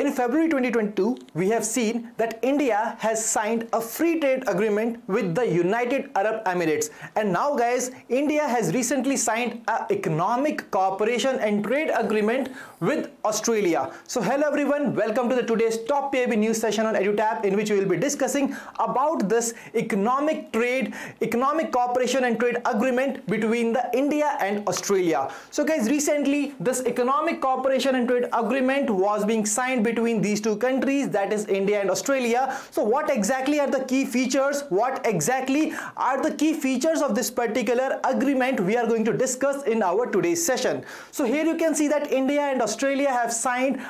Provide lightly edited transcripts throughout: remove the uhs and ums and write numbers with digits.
In February 2022, we have seen that India has signed a free trade agreement with the United Arab Emirates. And now guys, India has recently signed an economic cooperation and trade agreement with Australia. So hello everyone, welcome to the today's top PIB news session on EduTap, in which we will be discussing about this economic cooperation and trade agreement between the India and Australia. So guys, recently this economic cooperation and trade agreement was being signed between these two countries, that is India and Australia. So what exactly are the key features? What exactly are the key features of this particular agreement we are going to discuss in our today's session. So here you can see that India and Australia have signed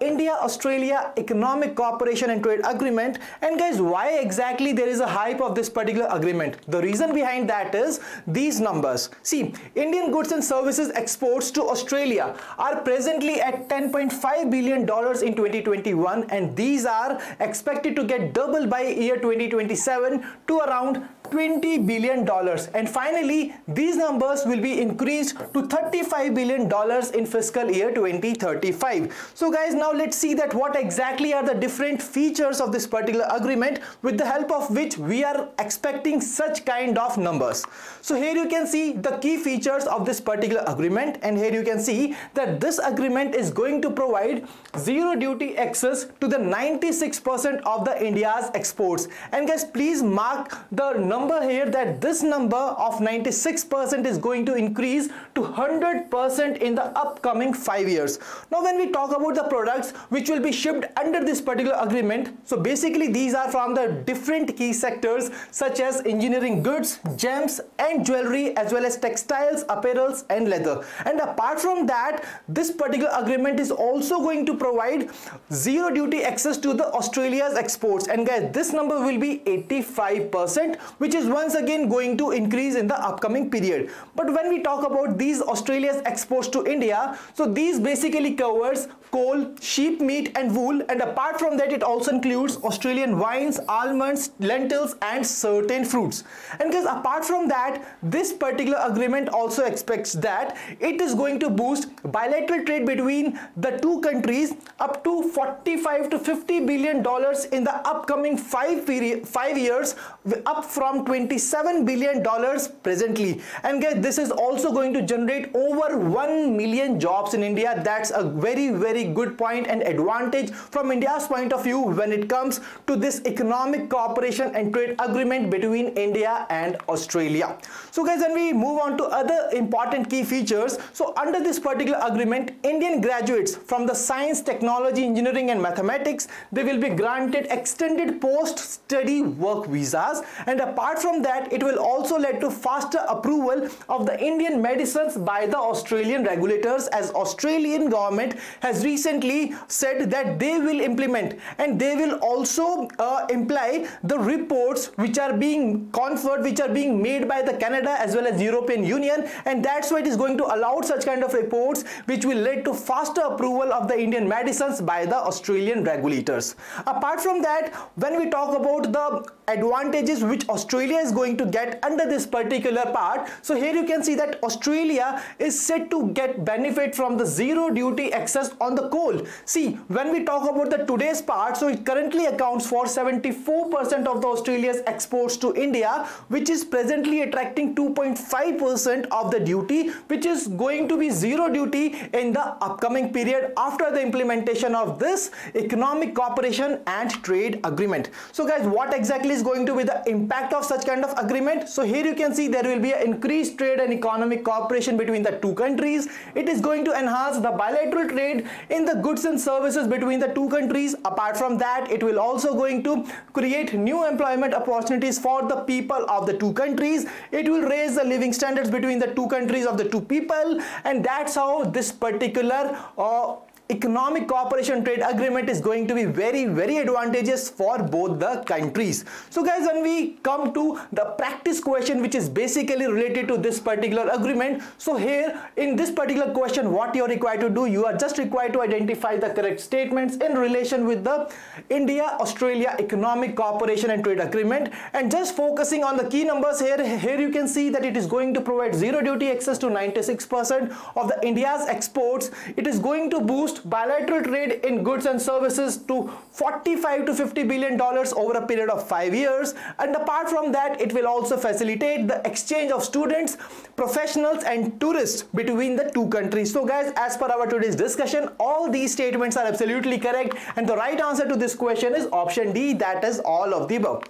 India-Australia economic cooperation and trade agreement. And guys, why exactly there is a hype of this particular agreement? The reason behind that is these numbers. See, Indian goods and services exports to Australia are presently at $10.5 billion in 2021, and these are expected to get double by year 2027 to around $20 billion. And finally, these numbers will be increased to $35 billion in fiscal year 2035. So guys, now let's see that what exactly are the different features of this particular agreement with the help of which we are expecting such kind of numbers. So here you can see the key features of this particular agreement, and here you can see that this agreement is going to provide zero duty access to the 96% of the India's exports. And guys, please mark the number here that this number of 96% is going to increase to 100% in the upcoming 5 years. Now when we talk about the products which will be shipped under this particular agreement, so basically these are from the different key sectors such as engineering goods, gems and jewelry, as well as textiles, apparels and leather. And apart from that, this particular agreement is also going to provide zero duty access to the Australia's exports. And guys, this number will be 85%, which is once again going to increase in the upcoming period. But when we talk about these Australia's exports to India, so these basically covers coal, sheep meat and wool, and apart from that it also includes Australian wines, almonds, lentils and certain fruits. And guys, apart from that, this particular agreement also expects that it is going to boost bilateral trade between the two countries up to $45 to $50 billion in the upcoming 5 years, up from $27 billion presently. And guys, this is also going to generate over 1 million jobs in India. That's a very good point and advantage from India's point of view when it comes to this economic cooperation and trade agreement between India and Australia. So guys, when we move on to other important key features, so under this particular agreement, Indian graduates from the science, technology, engineering and mathematics, they will be granted extended post-study work visas. And apart from that, it will also lead to faster approval of the Indian medicines by the Australian regulators, as Australian government has recently said that they will implement and they will also imply the reports which are being conferred, which are being made by the Canada as well as European Union, and that's why it is going to allow such kind of reports which will lead to faster approval of the Indian medicines by the Australian regulators. Apart from that, when we talk about the advantages which Australia is going to get under this particular part, so here you can see that Australia is set to get benefit from the zero duty access on the coal. See, when we talk about the today's part, so it currently accounts for 74% of the Australia's exports to India, which is presently attracting 2.5% of the duty, which is going to be zero duty in the upcoming period after the implementation of this economic cooperation and trade agreement. So guys, what exactly is going to be the impact of such kind of agreement? So here you can see there will be an increased trade and economic cooperation between the two countries. It is going to enhance the bilateral trade in the goods and services between the two countries. Apart from that, it will also going to create new employment opportunities for the people of the two countries. It will raise the living standards between the two countries of the two people, and that's how this particular economic cooperation trade agreement is going to be very advantageous for both the countries. So guys, when we come to the practice question which is basically related to this particular agreement, so here in this particular question, what you are required to do, you are just required to identify the correct statements in relation with the India-Australia economic cooperation and trade agreement, and just focusing on the key numbers here you can see that it is going to provide zero duty access to 96% of the India's exports. It is going to boost boost bilateral trade in goods and services to $45 to $50 billion over a period of 5 years. And apart from that, it will also facilitate the exchange of students, professionals and tourists between the two countries. So guys, as per our today's discussion, all these statements are absolutely correct, and the right answer to this question is option D, that is all of the above.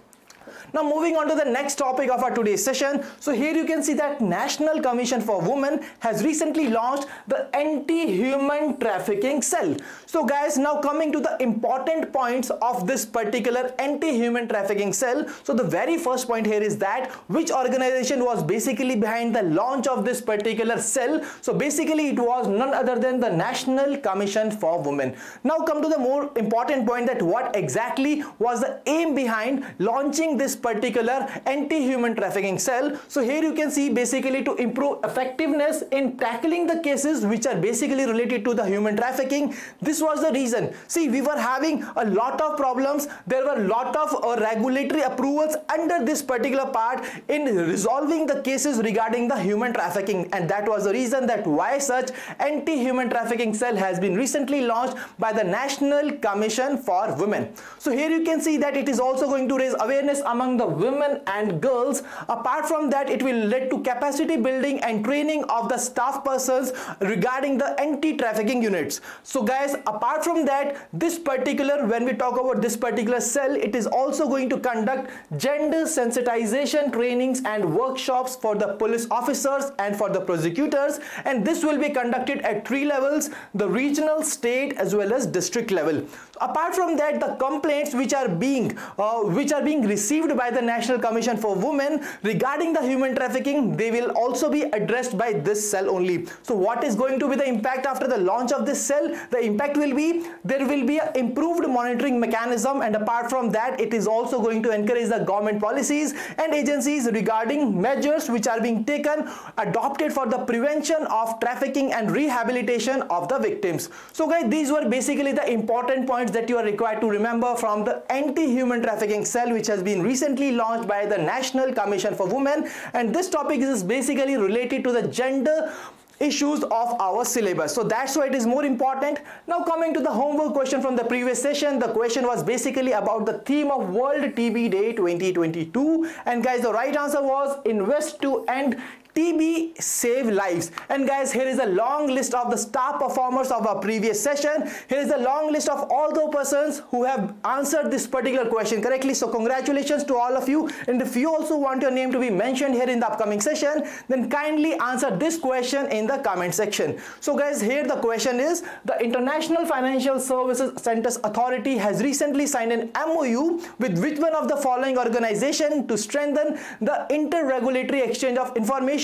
Now moving on to the next topic of our today's session. So here you can see that National Commission for Women has recently launched the Anti-Human Trafficking Cell. So guys, now coming to the important points of this particular Anti-Human Trafficking Cell. So the very first point here is that which organization was basically behind the launch of this particular cell. So basically it was none other than the National Commission for Women. Now come to the more important point, that what exactly was the aim behind launching this particular Anti-Human Trafficking Cell. So here you can see basically to improve effectiveness in tackling the cases which are basically related to the human trafficking. This was the reason. See, we were having a lot of problems. There were a lot of regulatory approvals under this particular part in resolving the cases regarding the human trafficking, and that was the reason that why such Anti-Human Trafficking Cell has been recently launched by the National Commission for Women. So here you can see that it is also going to raise awareness among the women and girls. Apart from that, it will lead to capacity building and training of the staff persons regarding the anti-trafficking units. So guys, apart from that, this particular, when we talk about this particular cell, it is also going to conduct gender sensitization trainings and workshops for the police officers and for the prosecutors, and this will be conducted at 3 levels: the regional, state as well as district level. Apart from that, the complaints which are being received by the National Commission for Women regarding the human trafficking, they will also be addressed by this cell only. So what is going to be the impact after the launch of this cell? The impact will be, there will be an improved monitoring mechanism, and apart from that, it is also going to encourage the government policies and agencies regarding measures which are being taken, adopted for the prevention of trafficking and rehabilitation of the victims. So guys, these were basically the important points that you are required to remember from the Anti-Human Trafficking Cell, which has been recently launched by the National Commission for Women, and this topic is basically related to the gender issues of our syllabus, so that's why it is more important. Now coming to the homework question from the previous session, the question was basically about the theme of World TB Day 2022, and guys, the right answer was invest to end TB, save lives. And guys, here is a long list of the star performers of our previous session. Here is a long list of all the persons who have answered this particular question correctly. So congratulations to all of you. And if you also want your name to be mentioned here in the upcoming session, then kindly answer this question in the comment section. So guys, here the question is, the International Financial Services Centers Authority has recently signed an MOU with which one of the following organization to strengthen the inter-regulatory exchange of information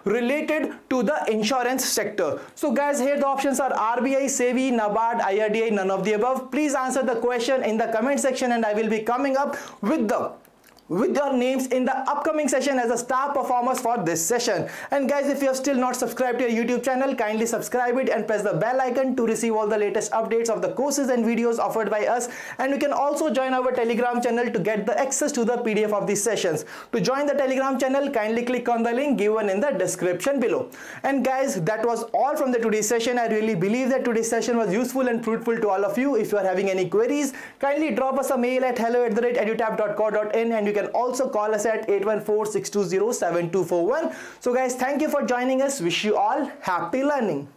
related to the insurance sector? So guys, here the options are RBI, SEBI, NABARD, IRDA, none of the above. Please answer the question in the comment section, and I will be coming up with your names in the upcoming session as a star performers for this session. And guys, if you have still not subscribed to your YouTube channel, kindly subscribe it and press the bell icon to receive all the latest updates of the courses and videos offered by us. And you can also join our Telegram channel to get the access to the PDF of these sessions. To join the Telegram channel, kindly click on the link given in the description below. And guys, that was all from the today's session. I really believe that today's session was useful and fruitful to all of you. If you are having any queries, kindly drop us a mail at hello@edutap.co.in, and you can also call us at 814-620-7241. So guys, thank you for joining us. Wish you all happy learning.